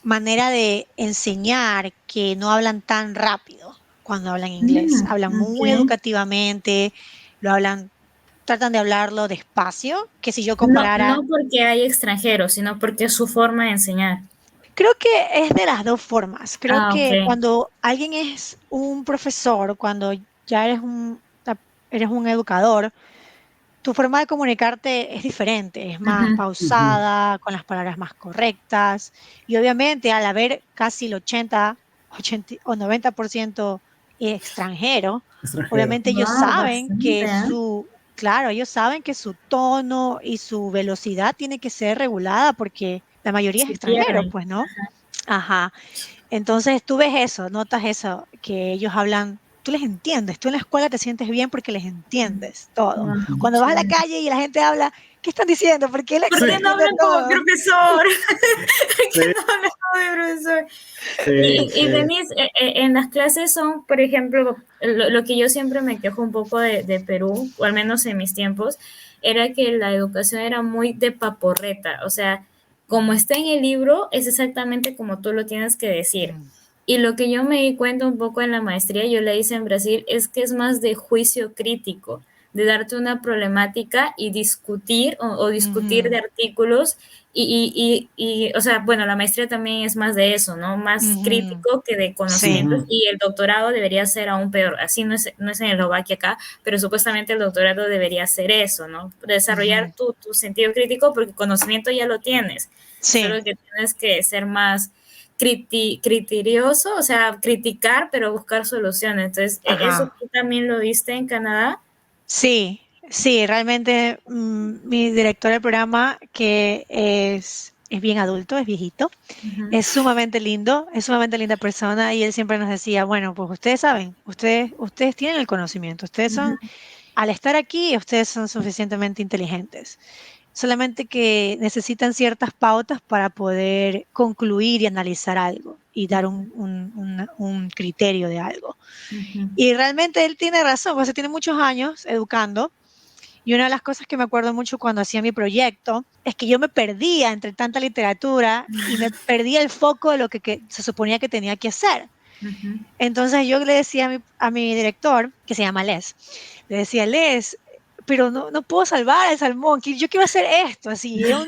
manera de enseñar que no hablan tan rápido cuando hablan inglés, hablan muy Ok. educativamente, lo hablan, tratan de hablarlo despacio, que si yo No, comparara. no porque hay extranjeros, sino porque es su forma de enseñar. Creo que es de las dos formas. Creo Ah, ok. que cuando alguien es un profesor, cuando ya eres un educador, tu forma de comunicarte es diferente, es más Ujú. Ujú. pausada, con las palabras más correctas. Y obviamente al haber casi el 80 o 90% extranjero, Extranjero. obviamente ellos Wow, saben bastante, que ¿ah? claro, ellos saben que su tono y su velocidad tiene que ser regulada porque la mayoría es Se extranjero, pierden. pues, ¿no? Ajá. Entonces tú ves eso, notas eso, que ellos hablan, tú les entiendes, tú en la escuela te sientes bien porque les entiendes todo. Wow, qué Cuando vas a la chévere. calle y la gente habla, ¿qué están diciendo? Porque él ¿Por Sí, qué no entiende hablan como mi todo. profesor? ¿Por sí, qué no hablan como mi profesor? sí, Y sí. Denise, en las clases son, por ejemplo, lo que yo siempre me quejo un poco de Perú, o al menos en mis tiempos, era que la educación era muy de paporreta, o sea, como está en el libro, es exactamente como tú lo tienes que decir. Mm, Y lo que yo me di cuenta un poco en la maestría, yo le hice en Brasil, es que es más de juicio crítico, de darte una problemática y discutir o discutir de ujú, artículos o sea, bueno, la maestría también es más de eso, ¿no? Más ujú. crítico que de Sí, conocimientos Ujú. y el doctorado debería ser aún peor. Así no es en Eslovaquia acá, pero supuestamente el doctorado debería ser eso, ¿no? Desarrollar ujú, tu sentido crítico porque conocimiento ya lo tienes, sí, solo que tienes que ser más criterioso, o sea, criticar, pero buscar soluciones. Entonces, ¿eso ajá. tú también lo viste en Canadá? Sí, sí, realmente mi director del programa, que es bien adulto, es viejito, Ujú, es sumamente linda persona y él siempre nos decía, bueno, pues ustedes saben, ustedes tienen el conocimiento, ustedes son, ujú. al estar aquí, ustedes son suficientemente inteligentes, solamente que necesitan ciertas pautas para poder concluir y analizar algo y dar un criterio de algo. Ujú. Y realmente él tiene razón, pues tiene muchos años educando y una de las cosas que me acuerdo mucho cuando hacía mi proyecto es que yo me perdía entre tanta literatura y me perdía el foco de lo que se suponía que tenía que hacer. Ujú. Entonces yo le decía a mi director, que se llama Les, le decía, Les, pero no puedo salvar al salmón, que yo quiero hacer esto, así, era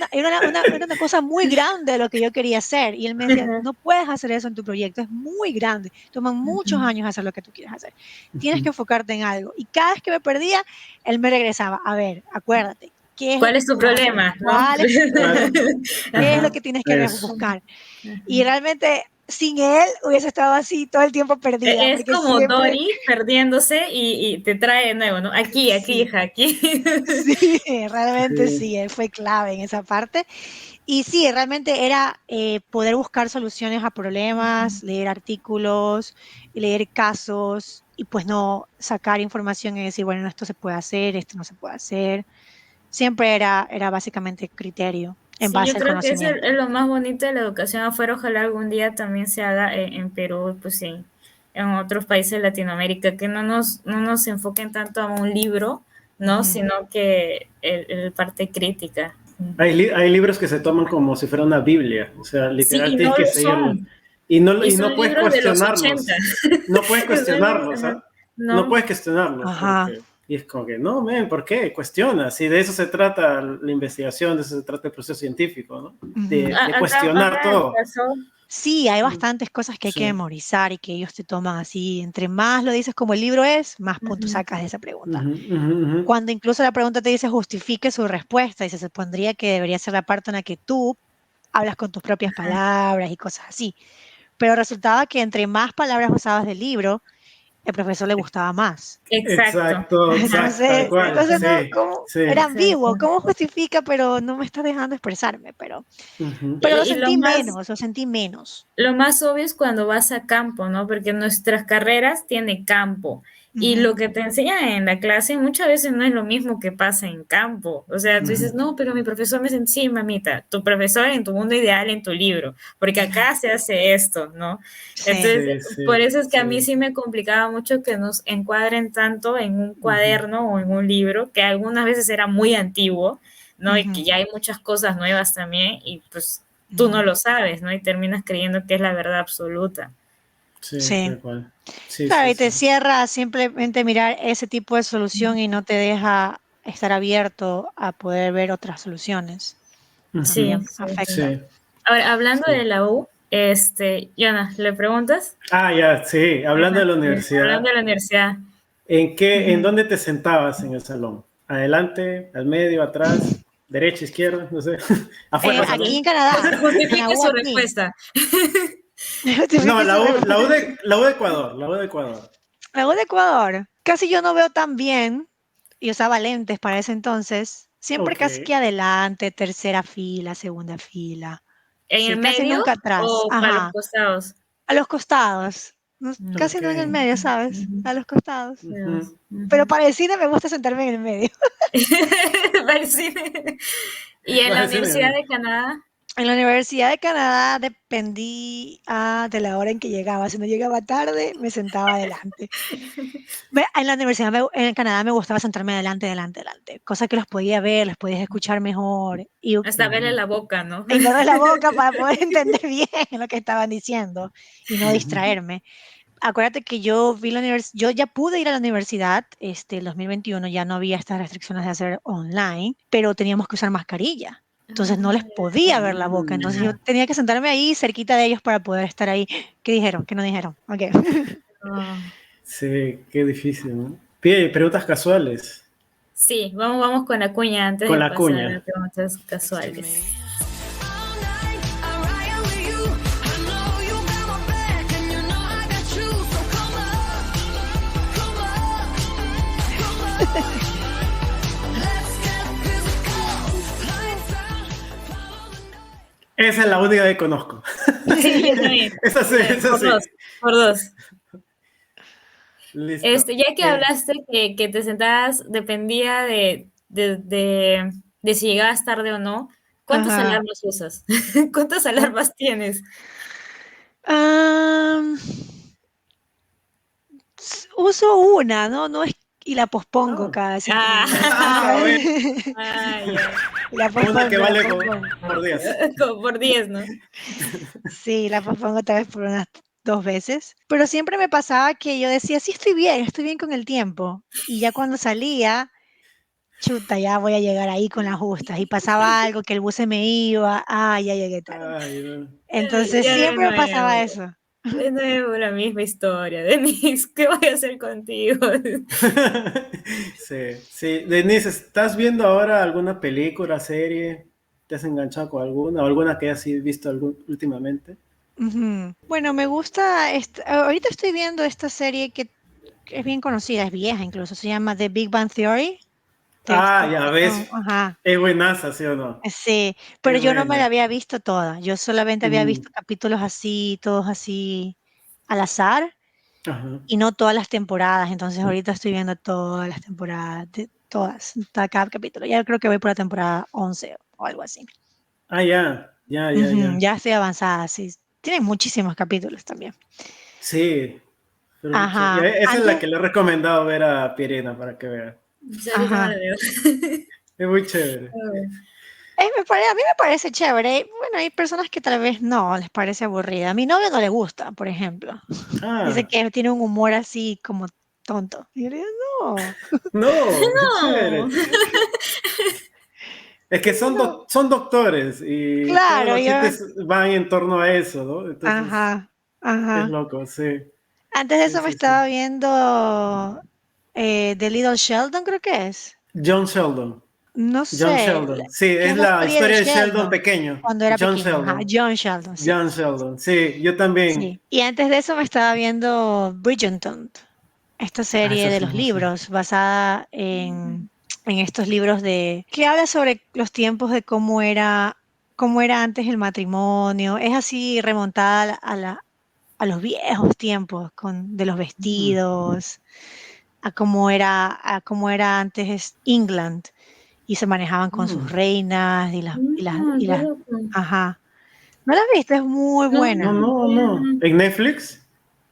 una cosa muy grande lo que yo quería hacer. Y él me decía, no puedes hacer eso en tu proyecto, es muy grande, toman muchos Ujú. años hacer lo que tú quieres hacer, tienes que Ujú. enfocarte en algo. Y cada vez que me perdía, él me regresaba, a ver, acuérdate, ¿qué es lo ¿Cuál que es tú tu quieres hacer? problema, no? ¿Cuál es tu Claro. problema? ¿Qué es lo Ajá. que tienes que Eso. buscar? Y realmente sin él hubiese estado así todo el tiempo perdida, Es porque como siempre, Dory perdiéndose y te trae de nuevo, ¿no? Aquí, sí, hija, aquí. sí, realmente Sí. sí, él fue clave en esa parte. Y sí, realmente era poder buscar soluciones a problemas, leer artículos, leer casos y pues no sacar información y decir, bueno, esto se puede hacer, esto no se puede hacer. Siempre era básicamente criterio en Sí, yo base al creo que es conocimiento. lo más bonito de la educación afuera. Ojalá algún día también se haga en Perú, pues sí, en otros países de Latinoamérica, que no nos enfoquen tanto a un libro, ¿no? Ujú. Sino que el parte crítica. Hay libros que se toman como si fuera una Biblia, o sea, Sí, literal y tienes no que lo seguirlo. son. Y Y son no puedes libros de los 80. cuestionarlos, no puedes Y son cuestionarlos, ajá, ¿ah? No no. puedes cuestionarlos, Ajá, porque, y es como que, no, men, ¿por qué? Cuestiona, si de eso se trata la investigación, de eso se trata el proceso científico, ¿no? ujú. De Acá cuestionar todo. pasó. Sí, hay bastantes cosas que hay que Sí. memorizar y que ellos te toman así. Entre más lo dices como el libro es, más puntos Ujú. sacas de esa pregunta. Ujú, ujú, ujú. Cuando incluso la pregunta te dice justifique su respuesta y se supondría que debería ser la parte en la que tú hablas con tus propias palabras y cosas así. Pero resultaba que entre más palabras usabas del libro, el profesor le gustaba más. Exacto. Exacto, Ajá, exacto, tal Entonces, cual, entonces no, sí, ¿cómo? sí. Era exacto. ambiguo, ¿cómo justifica? Pero no me estás dejando expresarme, Ujú. pero Y lo más, lo sentí menos. lo más obvio es cuando vas a campo, ¿no? Porque nuestras carreras tienen campo. Y Ujú. lo que te enseñan en la clase muchas veces no es lo mismo que pasa en campo. O sea, tú dices, no, pero mi profesor me dice, sí, mamita, tu profesor en tu mundo ideal en tu libro, porque acá se hace esto, ¿no? Sí. Entonces, Sí, por sí, eso es que a mí sí. sí me complicaba mucho que nos encuadren tanto en un Ujú. cuaderno o en un libro, que algunas veces era muy antiguo, ¿no? Y Ujú. que ya hay muchas cosas nuevas también, y pues tú no Ujú. lo sabes, ¿no? Y terminas creyendo que es la verdad absoluta. Sí, Sí. tal cual. Sí, Claro, sí, y te sí. cierra a simplemente mirar ese tipo de solución y no te deja estar abierto a poder ver otras soluciones. Ujú. Sí, También sí, sí. afecta. Sí, Ahora, hablando sí. de la U, Yana, ¿le preguntas? Ah, ya, sí. Hablando Ajá, de la hablando universidad, de la universidad. ¿en Ujú. dónde te sentabas en el salón? ¿Adelante, al medio, atrás, derecha, izquierda? No sé. Afuera del Aquí en salón. Canadá, en la Justifique U su aquí. respuesta. No, Justifique su respuesta. La U de Ecuador, la U de Ecuador. La U de Ecuador. Casi yo no veo tan bien y usaba lentes para ese entonces. Siempre Ok. casi que adelante, tercera fila, segunda fila. ¿En el Sí, casi medio nunca atrás. o para los Ajá. costados? A los costados. Casi Ok. no en el medio, ¿sabes? Ujú. A los costados. Dios, Ujú. Pero ujú. para el cine me gusta sentarme en el medio. Para el cine. ¿Y en la Vas Universidad de Canadá? En la Universidad de Canadá dependía de la hora en que llegaba. Si no llegaba tarde, me sentaba adelante. En la universidad, en Canadá me gustaba sentarme adelante, adelante, adelante. Cosa que los podía ver, los podías escuchar mejor Hasta verle Ujú. la boca, ¿no? y verles la boca para poder entender bien lo que estaban diciendo y no Ujú. distraerme. Acuérdate que yo ya pude ir a la universidad, el 2021 ya no había estas restricciones de hacer online, pero teníamos que usar mascarilla. Entonces no les podía ver la boca, entonces yo Mm. tenía que sentarme ahí cerquita de ellos para poder estar ahí. ¿Qué dijeron? ¿Qué no dijeron? Ok. Ah, Sí, qué difícil, ¿no? Pide preguntas casuales. sí, vamos con la cuña antes Con de la pasar a cuña. preguntas casuales. Esa es la única que conozco. Sí, yo también. Esa sí, esa Por sí. dos, por dos. Listo. Ya que hablaste que te sentabas, dependía de si llegabas tarde o no, ¿cuántas Ajá. alarmas usas? ¿Cuántas alarmas tienes? Am, uso una, ¿no? No es, y la pospongo Oh. cada 5 minutos. Ah, A ver, ya. La una que pospongo, la vale pospongo. por 10. Como por 10, ¿no? Sí, la pospongo tal vez por unas 2 veces. Pero siempre me pasaba que yo decía, sí, estoy bien con el tiempo. Y ya cuando salía, chuta, ya voy a llegar ahí con las justas. Y pasaba algo, que el bus se me iba, ya llegué tarde. Ay, no. Entonces Ya de siempre me pasaba nuevo, eso. de nuevo la misma historia. Denise, ¿qué voy a hacer contigo? Sí, sí. Denise, ¿estás viendo ahora alguna película, serie? ¿Te has enganchado con alguna? ¿O alguna que hayas visto últimamente? Ujú. Bueno, me gusta, ahorita estoy viendo esta serie que es bien conocida, es vieja incluso, se llama The Big Bang Theory. Ah, ya ves. Ajá, Es buenaza, ¿sí o no? sí, pero Es yo no me la buena. había visto toda, yo solamente había Mm, visto capítulos así, todos así al azar ajá. y no todas las temporadas, entonces ahorita estoy viendo todas las temporadas, todas, cada capítulo, ya creo que voy por la temporada 11 o algo así. Ah, ya, ya, ya, Ujú, ya. ya estoy avanzada, sí, tiene muchísimos capítulos también. Sí, pero Ajá, esa es la antes, que le he recomendado ver a Pierina para que vea. Yo ahorita no la ajá. veo. Es muy chévere. A mí me parece chévere. Bueno, hay personas que tal vez no les parece aburrida. A mi novio no le gusta, por ejemplo. Dice Ah, que tiene un humor así como tonto. Y yo le digo, no, no, es No. chévere. Es que no. son doctores y todos Claro, los yo, chistes van en torno a eso, ¿no? Entonces, ajá, es ajá. loco, sí. Antes de Sí, eso me sí, sí. estaba viendo The Little Sheldon, creo que es. John Sheldon. No John sé, Sheldon. Sí, que es es la la historia de historia de Sheldon Sheldon pequeño. cuando era John pequeño. Ajá, Sheldon. John Sheldon, sí. John Sheldon. Sí, yo también. Sí. Y antes de eso me estaba viendo Bridgerton. Esta Ah, serie esa de sí, los no sé. libros, basada en estos libros que habla sobre los tiempos de cómo era antes el matrimonio. Es así remontada a los viejos tiempos de los Mm. vestidos. a cómo era antes England, y se manejaban con sus reinas No, qué loco. ajá. ¿No la viste? Es muy No, buena. No. ¿En Netflix?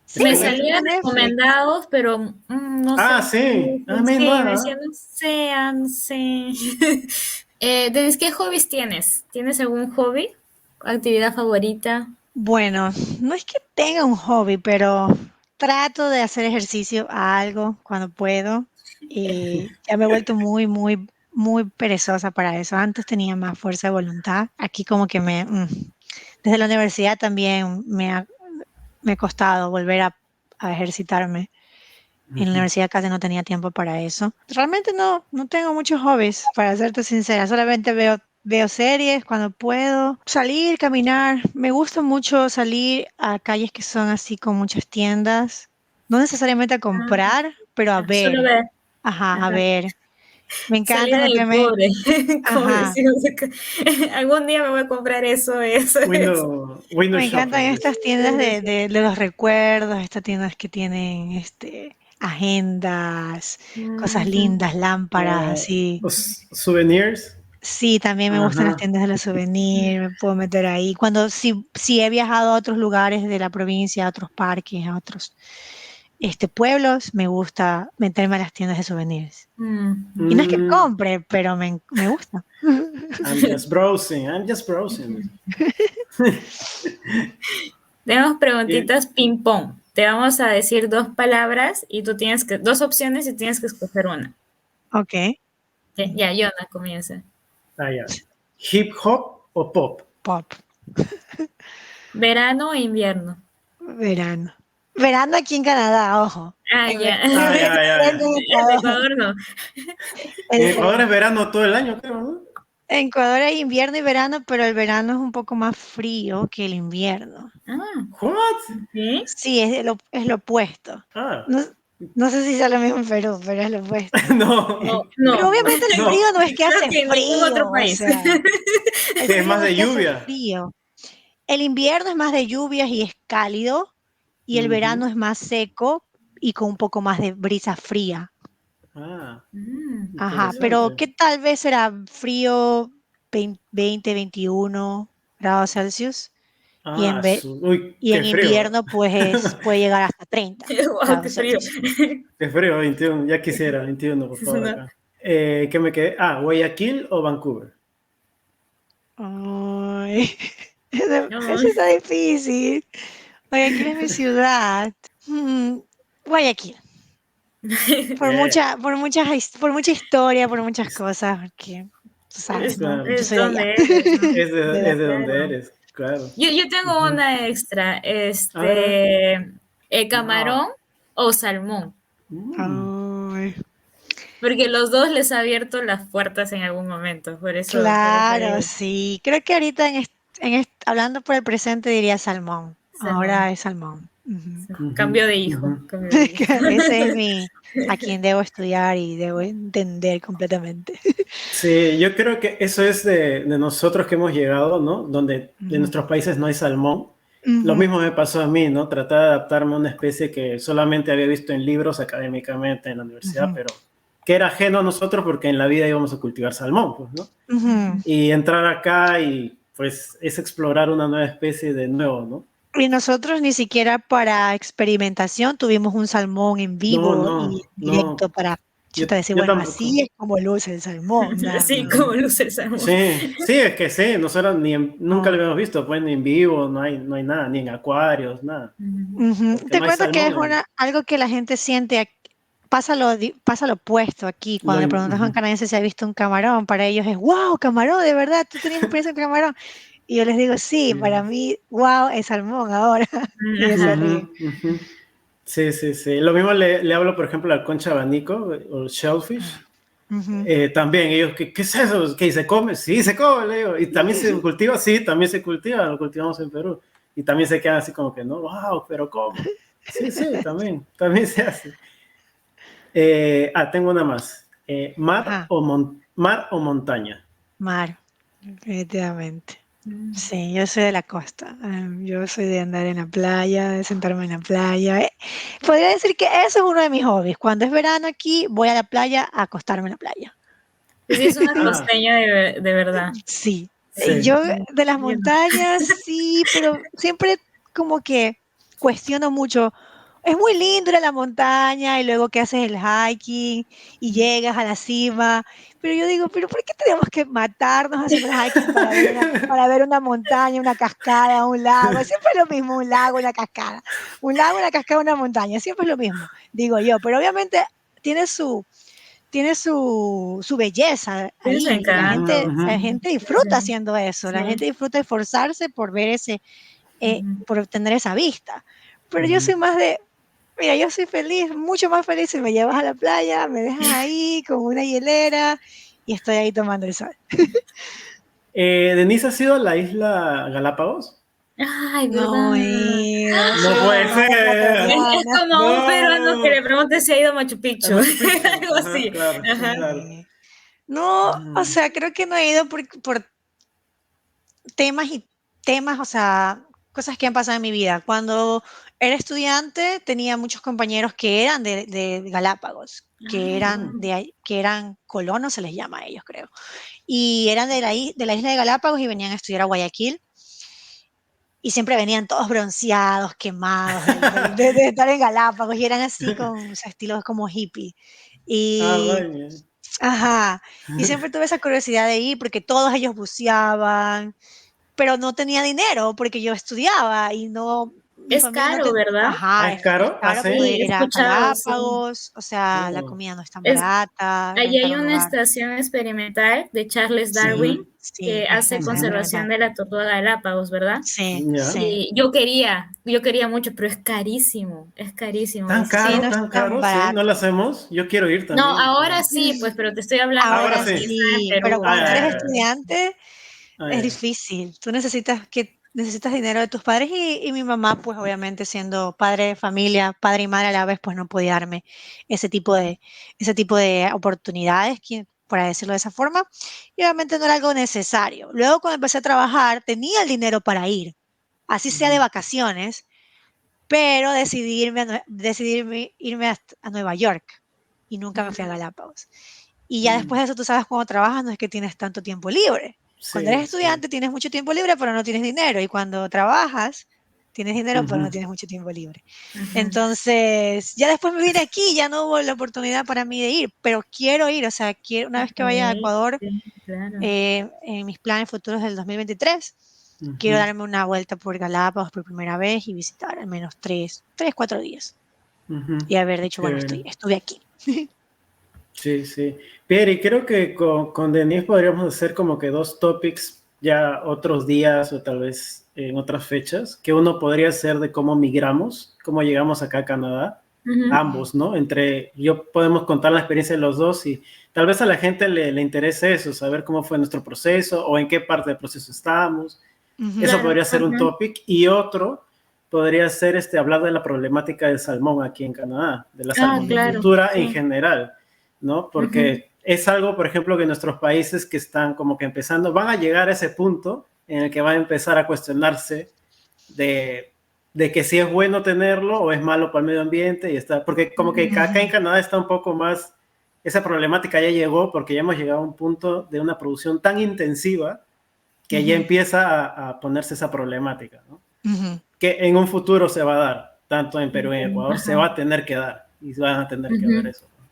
Sí, ¿Está me en Netflix? está salían en Netflix. recomendados, pero no sé. Ah, sí. A mí Sí, me no. decían, no sé, no sé. Denise, ¿qué hobbies tienes? ¿Tienes algún hobby? ¿Actividad favorita? Bueno, no es que tenga un hobby, pero trato de hacer ejercicio a algo cuando puedo. Y ya me he vuelto muy perezosa para eso. Antes tenía más fuerza de voluntad. Aquí como que desde la universidad también me ha costado volver a ejercitarme. En la universidad casi no tenía tiempo para eso. Realmente no tengo muchos hobbies, para serte sincera. Solamente veo series cuando puedo. Salir, caminar. Me gusta mucho salir a calles que son así con muchas tiendas. No necesariamente a comprar, pero a Solo ver. ver. Ajá, a Ajá. ver. Me encanta Salida del meterme. pobre, como Ajá. decimos acá. Algún día me voy a comprar eso. Window Me encantan shopping. estas tiendas de los recuerdos, estas tiendas que tienen agendas, cosas Ujú. lindas, lámparas, así. Los souvenirs. Sí, también me gustan las Ajá. tiendas de los souvenirs, me puedo meter ahí. Si he viajado a otros lugares de la provincia, a otros parques, a otros pueblos, me gusta meterme a las tiendas de souvenirs. Y no es que Mm, compre, pero me gusta. I'm just browsing. I'm just browsing. Tenemos Y- preguntitas ping-pong. Te vamos a decir dos palabras y tú dos opciones y tienes que escoger una. Ok, Ok, ya, Yona comienza. ya. Hip hop o pop. pop, ¿Verano o invierno? verano. Verano aquí en Canadá, ojo. Ah, En ya. Venezuela, en En Ecuador. Ecuador no. En El- Ecuador es verano todo el año, creo, ¿no? En Ecuador hay invierno y verano, pero el verano es un poco más frío que el invierno. Ah, What? ¿sí? Sí, es lo opuesto. Ah, No, no sé si sea lo mismo en Perú, pero es lo opuesto. no, No, no. Pero obviamente el no. frío no es que Creo hace que en ningún frío, otro o país. sea, el Sí, es frío más no es de que hace lluvia. frío. El invierno es más de lluvias y es cálido, y el verano Ujú. es más seco y con un poco más de brisa fría. Ah, Ajá, pero interesante. ¿qué tal vez será frío 20, 21 grados Celsius? Y en, Uy, y en qué frío. invierno, pues puede llegar hasta 30 Wow, qué grados frío. Celsius. Qué frío, 21. Ya quisiera, 21, por favor, No. acá. ¿Qué me quedé? Guayaquil o Vancouver. Ay, No. eso está difícil. Guayaquil es mi ciudad. Guayaquil. Yeah, Por mucha historia, por muchas cosas, porque tú sabes, ¿no? Yo claro. soy de allá. ¿Dónde eres, no? Es de donde Claro. eres, claro. Yo tengo Ujú. una extra, A ver. No. camarón o salmón, Mm. Ay, porque los dos les ha abierto las puertas en algún momento, por eso claro, digo sí. Creo que ahorita hablando por el presente diría salmón. salmón. Ahora es salmón. Ujú. Ujú, Cambio de hijo, ujú. cambio de hijo. Ese es a quien debo estudiar y debo entender completamente. Sí, yo creo que eso es de nosotros que hemos llegado, ¿no? Donde en Ujú, nuestros países no hay salmón. Lo ujú, mismo me pasó a mí, ¿no? Tratar de adaptarme a una especie que solamente había visto en libros académicamente en la universidad, ujú, pero que era ajeno a nosotros porque en la vida íbamos a cultivar salmón, pues, ¿no? ujú. Y entrar acá y pues es explorar una nueva especie de nuevo, ¿no? Y nosotros ni siquiera para experimentación tuvimos un salmón en No, vivo y en directo no. para Yo, yo te decía, yo bueno, así tampoco. es como luce el salmón, nada Así más. como Ujú. luce el salmón. Sí, es que sí, nosotros nunca lo No. habíamos visto, pues ni en vivo, no hay nada, ni en acuarios, nada, Ujú. porque Te no hay cuento que es salmón algo que la gente siente, pasa lo opuesto aquí, cuando le preguntas a un ujú. canadiense si ha visto un camarón, para ellos es, wow, camarón, de verdad, tú tenías experiencia con camarón. Y yo les digo, sí, para Sí. mí, wow, es salmón ahora. Y ellos se Ajá. ríen. Ujú, ujú. Sí, sí, sí. Lo mismo le hablo, por ejemplo, al concha abanico o shellfish. Ujú. También ellos, ¿qué es eso? ¿Qué se come? Sí, se come, le digo. ¿Y también se cultiva? Sí, también se cultiva, lo cultivamos en Perú. Y también se quedan así como que, no, wow, pero ¿cómo? Sí, sí, también se hace. Tengo una más. Ajá, Mar o montaña. mar, definitivamente. Sí, yo soy de la costa. Yo soy de andar en la playa, de sentarme en la playa. Podría decir que eso es uno de mis hobbies. Cuando es verano aquí, voy a la playa a acostarme en la playa. Sí, es una Ah, costeña de verdad. Sí, sí. yo de las montañas, sí, pero siempre como que cuestiono mucho. Es muy lindo ir a la montaña y luego que haces el hiking y llegas a la cima, pero yo digo, pero ¿por qué tenemos que matarnos haciendo el hiking para ver una montaña, una cascada, un lago? Siempre es lo mismo, un lago, una cascada. Un lago, una cascada, una montaña, siempre es lo mismo, digo yo, pero obviamente tiene su, tiene su belleza Tiene su ahí y Ujú, encanto. ujú. la Sí, gente sí, sí. disfruta haciendo eso, la Sí. gente disfruta esforzarse por ver Ujú. por obtener esa vista. Pero yo Ujú. soy más de, mira, yo soy feliz, mucho más feliz si me llevas a la playa, me dejas ahí con una hielera y estoy ahí tomando el sol. ¿Denise ha sido a la isla Galápagos? Ay, No ¿verdad? he ido, No soy una puede mala ser. Es ecuatoriana. como un peruano que No. le pregunte si ha ido a Machu A Picchu. Machu Picchu. Algo Ajá, así. claro, Ajá. claro. No, o Mm, sea, creo que no he ido por temas y temas, o sea, cosas que han pasado en mi vida. Cuando era estudiante tenía muchos compañeros que eran de Galápagos, que Ay, eran, mm. que eran colonos, se les llama a ellos, creo. Y eran de la isla de Galápagos y venían a estudiar a Guayaquil. Y siempre venían todos bronceados, quemados de estar en Galápagos y eran así con o sea, estilos como hippie. Ah, Y, vaya. ajá, y siempre tuve esa curiosidad de ir porque todos ellos buceaban, pero no tenía dinero porque yo estudiaba y no, mi es familia no caro, te, ¿verdad? Ah, ajá, ¿es es caro? Ah, caro sí. poder Sí, he ir a escuchado, sí. Galápagos, o sea, la Oh. comida no es tan Es, barata, Allí rentar hay un una lugar. estación experimental de Charles Ujú, Darwin Sí, que es hace conservación experimental. de la tortuga Galápagos, ¿verdad? Sí, ya. sí. Y yo quería mucho, pero es carísimo Sí, visitar. no es Tan tan caro, sí, no lo barato. hacemos. Yo quiero ir No, también, ahora pero sí, pues, pero te estoy hablando ahora Ahora cuando yo sí. estaba en sí, pero Perú. Ah, cuando ya, eres Ajá. ya, ya. estudiante Ah, es ya. difícil. Tú necesitas dinero de tus padres y mi mamá, pues obviamente siendo padre de familia, padre y madre a la vez, pues no podía darme ese tipo de, ese tipo de oportunidades, para decirlo de esa forma. Y obviamente no era algo necesario. Luego cuando empecé a trabajar, tenía el dinero para ir, así sea de Ujú, vacaciones, pero decidí irme a Nueva York y nunca me fui a Galápagos. Y ya mm. después de eso, tú sabes, cuando trabajas no es que tienes tanto tiempo libre. Cuando eres Sí, sí. estudiante tienes mucho tiempo libre, pero no tienes dinero. Y cuando trabajas, tienes dinero, pero no Ujú, tienes mucho tiempo libre. Ajá. Entonces, ya después me vine aquí, ya no hubo la oportunidad para mí de ir, pero quiero ir, o sea, una vez que vaya a Ok, Ecuador, sí, claro. en mis planes futuros del 2023, quiero ujú. darme una vuelta por Galápagos por primera vez y visitar al menos 4 días. Ujú, Y haber dicho, bueno, chévere. estuve aquí. Sí, sí. Pierre, y creo que con Denise podríamos hacer como que dos topics ya otros días o tal vez en otras fechas, que uno podría ser de cómo migramos, cómo llegamos acá a Canadá, Ujú. ambos, ¿no? Yo podemos contar la experiencia de los dos y tal vez a la gente le interese eso, saber cómo fue nuestro proceso o en qué parte del proceso estamos. Ujú. Eso Claro. podría ser un Ajá. topic. Y otro podría ser hablar de la problemática del salmón aquí en Canadá, de la Ah, claro. salmonicultura en Sí. general, ¿no? Ujú. Porque es algo, por ejemplo, que nuestros países que están como que empezando, van a llegar a ese punto en el que van a empezar a cuestionarse de, de que si es bueno tenerlo o es malo para el medio ambiente y está, porque como que acá en Ujú. Canadá está un poco más, esa problemática ya llegó porque ya hemos llegado a un punto de una producción tan intensiva que ya Ujú. empieza a ponerse esa problemática, ¿no? Ujú. Que en un futuro se va a dar, tanto en Perú y en Entiendo. Ecuador, se Ajá. va a tener que dar y van a tener que ver Ujú. eso. ¿No?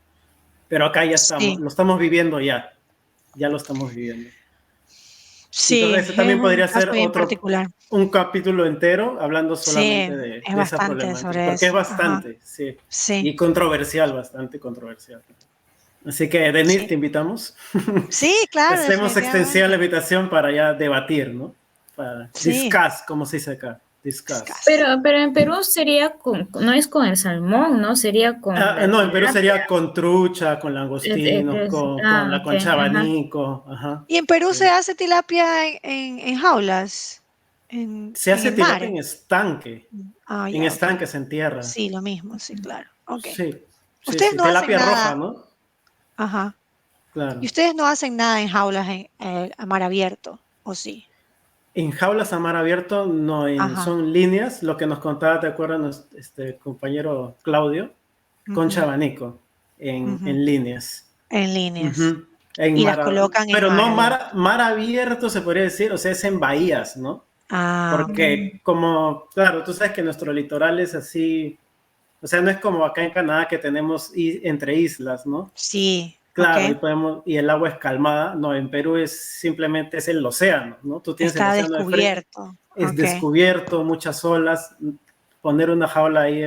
Pero acá ya estamos, Sí, lo estamos viviendo ya lo estamos viviendo. sí, Entonces, ese es también un podría caso ser bien particular. un capítulo entero hablando Sí, solamente es de esa bastante problemática, sobre porque es eso. Ajá, bastante, sí, sí, y controversial, bastante controversial. Así que, Denise, sí. te invitamos. Sí, claro, Hacemos extensión la definitivamente. invitación para ya debatir, ¿no? Para Sí, discuss, como se dice acá, discuss. discuss. Pero en Perú sería no es con el salmón, ¿no? Sería con la No, en Perú tilapia. sería con trucha, con langostinos, con la Ok, concha ajá. abanico, ajá. ¿Y en Perú se Sí. hace tilapia en jaulas? Se En hace el mar? tilapia Ah, en ya, ok. estanques en tierra. Sí, lo mismo, sí, claro. Ok. Sí, sí, Ustedes sí, no hacen tilapia roja, nada, ¿no? ajá. ¿Y Claro. ustedes no hacen nada en jaulas a mar abierto, o sí? En jaulas a mar abierto, no, Ajá. son líneas, lo que nos contaba, ¿te acuerdas? Este compañero Claudio, concha Ujú, abanico, ujú. en líneas. En líneas. Ujú. En Y las mar, colocan en pero mar no abierto. mar abierto se podría decir, o sea, es en bahías, ¿no? Ah, ok. Porque como, claro, tú sabes que nuestro litoral es así, o sea, no es como acá en Canadá que tenemos entre islas, ¿no? Sí, ok. Claro, y el agua es calmada. No, en Perú simplemente es el océano, ¿no? Tú tienes el Está océano de frente, descubierto. es Ok, descubierto, muchas olas. Poner una jaula ahí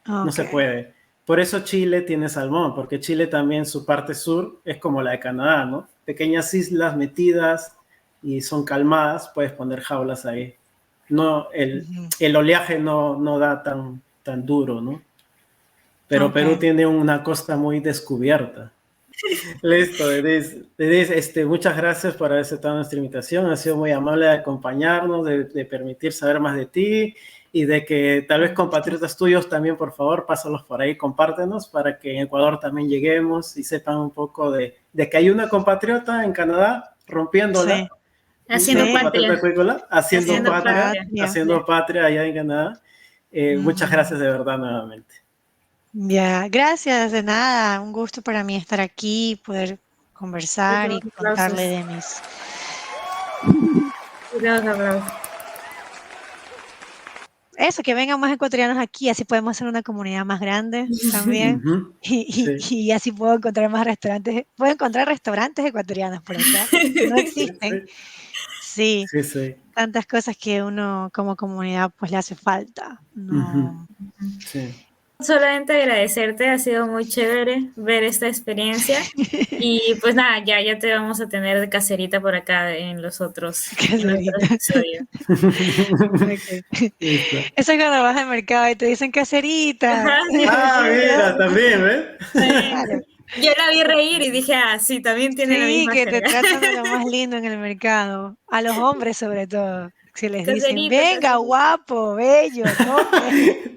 no ok. se puede. Por eso Chile tiene salmón, porque Chile también su parte sur es como la de Canadá, ¿no? Pequeñas islas metidas y son calmadas, puedes poner jaulas ahí. No, Ujú, el oleaje no da tan duro, ¿no? Pero ok. Perú tiene una costa muy descubierta. Listo, Denise, muchas gracias por haber aceptado nuestra invitación. Ha sido muy amable de acompañarnos, de permitir saber más de ti y de que tal vez Un gusto. compatriotas tuyos también, por favor, pásalos por ahí, compártenos para que en Ecuador también lleguemos y sepan un poco de que hay una compatriota en Canadá rompiéndola, Sí, Haciendo una sí. compatriota patria, acuícola, haciendo patria. haciendo patria allá en Canadá. Muchas Ujú. gracias de verdad nuevamente. Ya, gracias, de nada. Un gusto para mí estar aquí, poder conversar y Otros aplausos. contarle de mis... Otros aplausos. Eso, que vengan más ecuatorianos aquí, así podemos hacer una comunidad más grande también. Ujú. Sí, Y así puedo encontrar más restaurantes. Puedo encontrar restaurantes ecuatorianos por acá, que no sí, existen. sí, Sí, sí, sí. tantas cosas que uno como comunidad pues le hace falta. Ujú. No. Sí. Solamente agradecerte, ha sido muy chévere ver esta experiencia y pues nada, ya te vamos a tener de caserita por acá en los otros Caserita. episodios. Okay. Listo. Eso es cuando vas al mercado y te dicen caserita. Ajá, sí, Ah, mira, también, ¿ves? Claro. yo la vi reír y dije, ah, sí, también tiene la Sí, misma que te jerga. tratan de lo más lindo en el mercado. A los hombres sobre todo. Si les dicen, Caserita, venga, caserita. guapo, bello, tope,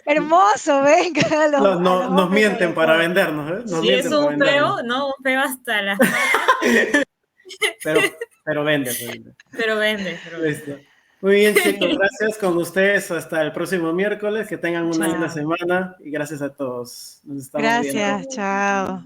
hermoso, venga, a los Nos hombres mienten sobre para todo. vendernos, ¿eh? Nos Si es mienten para un vendernos. feo, no, un feo hasta las patas, Pero vende, pues, vende. pero vende, pero vende. Listo. Muy bien, chicos, gracias con ustedes. Hasta el próximo miércoles. Que tengan una linda Chao. semana y gracias a todos. Nos estamos viendo. Gracias, chao.